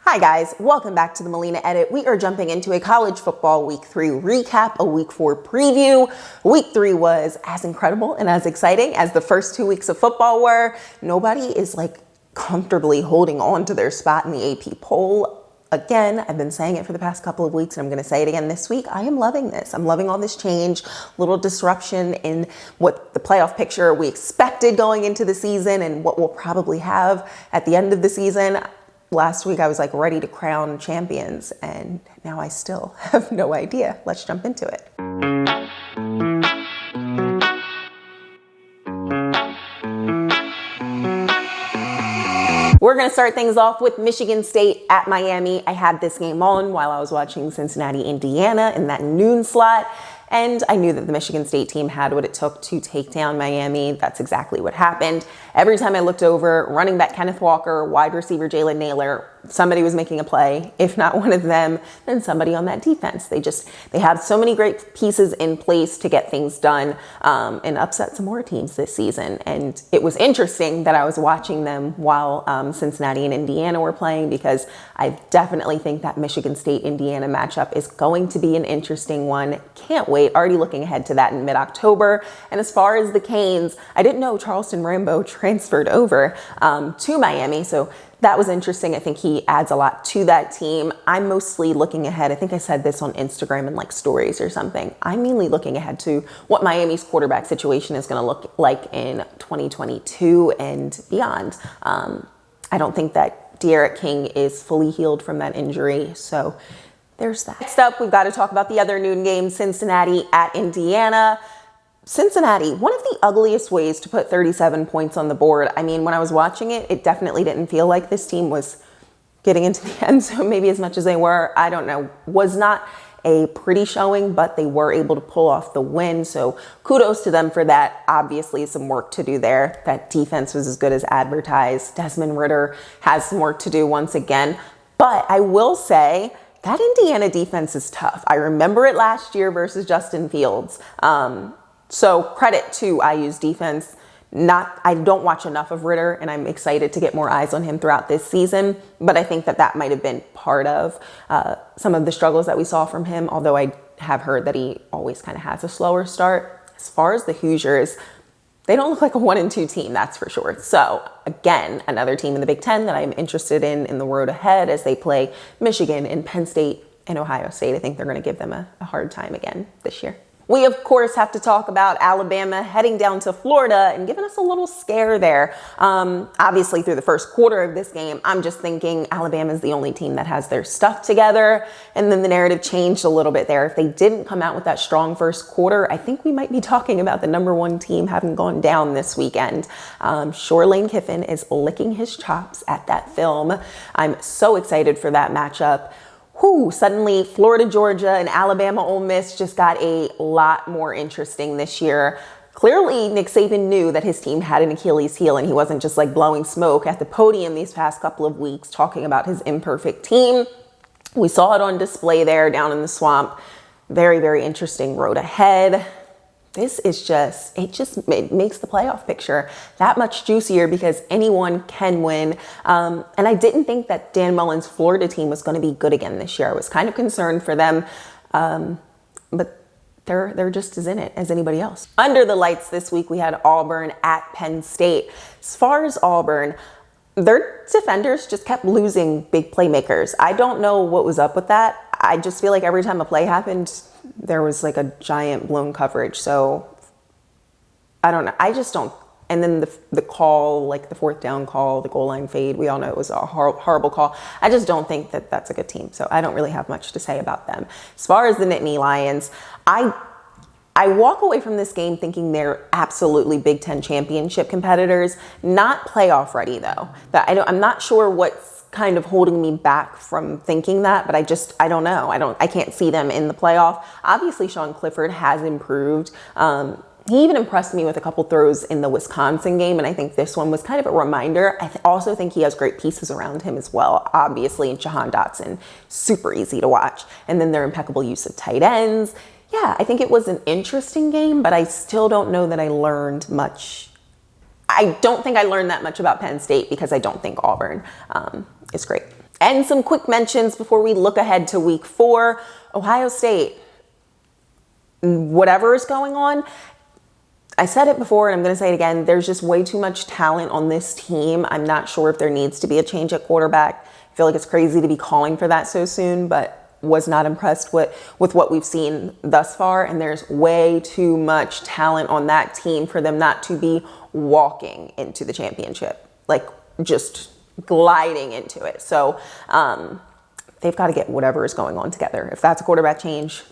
Hi guys, welcome back to the Malena Edit. We are jumping into a college football week 3 recap, a week 4 preview. Week 3 was as incredible and as exciting as the first 2 weeks of football were. Nobody is comfortably holding on to their spot in the AP poll. Again, I've been saying it for the past couple of weeks and I'm going to say it again this week. I am loving this. I'm loving all this change, little disruption in what the playoff picture we expected going into the season and what we'll probably have at the end of the season. Last week I was ready to crown champions and now I still have no idea. Let's jump into it. We're going to start things off with Michigan State at Miami. I had this game on while I was watching Cincinnati, Indiana in that noon slot. And I knew that the Michigan State team had what it took to take down Miami. That's exactly what happened. Every time I looked over, running back Kenneth Walker, wide receiver Jalen Naylor, somebody was making a play. If not one of them, then somebody on that defense. They have so many great pieces in place to get things done and upset some more teams this season. And it was interesting that I was watching them while Cincinnati and Indiana were playing, because I definitely think that Michigan State-Indiana matchup is going to be an interesting one. Can't wait. Already looking ahead to that in mid-October. And as far as the Canes, I didn't know Charleston Rambo transferred over to Miami, so that was interesting. I think he adds a lot to that team. I'm mostly looking ahead. I think I said this on Instagram in stories or something. I'm mainly looking ahead to what Miami's quarterback situation is going to look like in 2022 and beyond. I don't think that De'Aaron King is fully healed from that injury, so there's that. Next up, we've got to talk about the other noon game, Cincinnati at Indiana. Cincinnati, one of the ugliest ways to put 37 points on the board. I mean, when I was watching it, it definitely didn't feel like this team was getting into the end zone maybe as much as they were. I don't know. Was not a pretty showing, but they were able to pull off the win. So kudos to them for that. Obviously some work to do there. That defense was as good as advertised. Desmond Ridder has some work to do once again. But I will say that Indiana defense is tough. I remember it last year versus Justin Fields. So credit to IU's defense. I don't watch enough of Ridder, and I'm excited to get more eyes on him throughout this season. But I think that might have been part of some of the struggles that we saw from him, although I have heard that he always kind of has a slower start. As far as the Hoosiers, they don't look like a 1-2 team, that's for sure. So again, another team in the Big Ten that I'm interested in the road ahead as they play Michigan and Penn State and Ohio State. I think they're going to give them a hard time again this year. We, of course, have to talk about Alabama heading down to Florida and giving us a little scare there. Obviously, through the first quarter of this game, I'm just thinking Alabama is the only team that has their stuff together. And then the narrative changed a little bit there. If they didn't come out with that strong first quarter, I think we might be talking about the #1 team having gone down this weekend. Sure, Lane Kiffin is licking his chops at that film. I'm so excited for that matchup. Suddenly Florida, Georgia, and Alabama, Ole Miss just got a lot more interesting this year. Clearly, Nick Saban knew that his team had an Achilles heel, and he wasn't just blowing smoke at the podium these past couple of weeks talking about his imperfect team. We saw it on display there down in the swamp. Very, very interesting road ahead. This is it makes the playoff picture that much juicier because anyone can win. And I didn't think that Dan Mullen's Florida team was going to be good again this year. I was kind of concerned for them, but they're just as in it as anybody else. Under the lights this week, we had Auburn at Penn State. As far as Auburn, their defenders just kept losing big playmakers. I don't know what was up with that. I just feel like every time a play happened, there was a giant blown coverage. So I don't know. I just don't. And then the call, the fourth down call, the goal line fade, we all know it was a horrible call. I just don't think that that's a good team. So I don't really have much to say about them. As far as the Nittany Lions, I walk away from this game thinking they're absolutely Big Ten championship competitors, not playoff ready though. I'm not sure what's kind of holding me back from thinking that, but I don't know. I can't see them in the playoff. Obviously, Sean Clifford has improved. He even impressed me with a couple throws in the Wisconsin game, and I think this one was kind of a reminder. I also think he has great pieces around him as well. Obviously, Jahan Dotson, super easy to watch. And then their impeccable use of tight ends. Yeah, I think it was an interesting game, but I still don't know that I learned much. I don't think I learned that much about Penn State because I don't think Auburn is great. And some quick mentions before we look ahead to week 4. Ohio State, whatever is going on, I said it before and I'm going to say it again. There's just way too much talent on this team. I'm not sure if there needs to be a change at quarterback. I feel like it's crazy to be calling for that so soon, but was not impressed with what we've seen thus far. And there's way too much talent on that team for them not to be walking into the championship, like just gliding into it. So they've got to get whatever is going on together. If that's a quarterback change,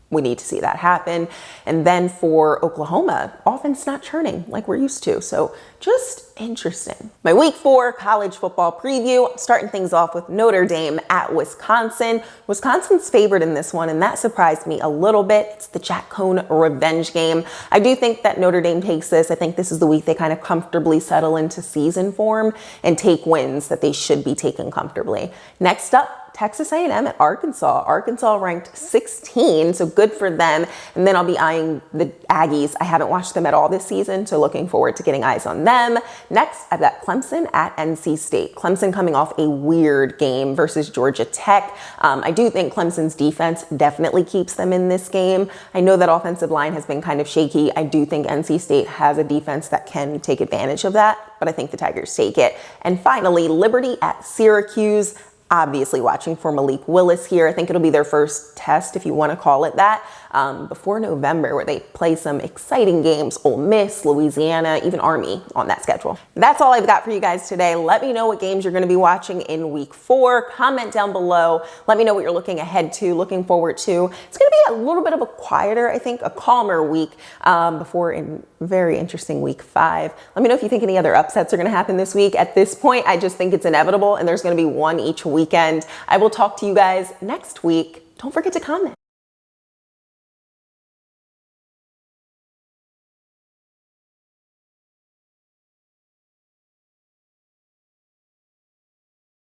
we need to see that happen. And then for Oklahoma, offense not churning like we're used to. So just interesting. My week 4 college football preview, I'm starting things off with Notre Dame at Wisconsin. Wisconsin's favored in this one, and that surprised me a little bit. It's the Jack Cohn revenge game. I do think that Notre Dame takes this. I think this is the week they kind of comfortably settle into season form and take wins that they should be taking comfortably. Next up, Texas A&M at Arkansas. Arkansas ranked 16, so good for them. And then I'll be eyeing the Aggies. I haven't watched them at all this season, so looking forward to getting eyes on them. Next, I've got Clemson at NC State. Clemson coming off a weird game versus Georgia Tech. I do think Clemson's defense definitely keeps them in this game. I know that offensive line has been kind of shaky. I do think NC State has a defense that can take advantage of that, but I think the Tigers take it. And finally, Liberty at Syracuse. Obviously watching for Malik Willis here. I think it'll be their first test, if you want to call it that, before November, where they play some exciting games. Ole Miss, Louisiana, even Army on that schedule. That's all I've got for you guys today. Let me know what games you're going to be watching in week 4. Comment down below. Let me know what you're looking ahead to, looking forward to. It's going to be a little bit of a quieter, I think, a calmer week before a very interesting week 5. Let me know if you think any other upsets are going to happen this week. At this point, I just think it's inevitable, and there's going to be one each weekend. I will talk to you guys next week. Don't forget to comment.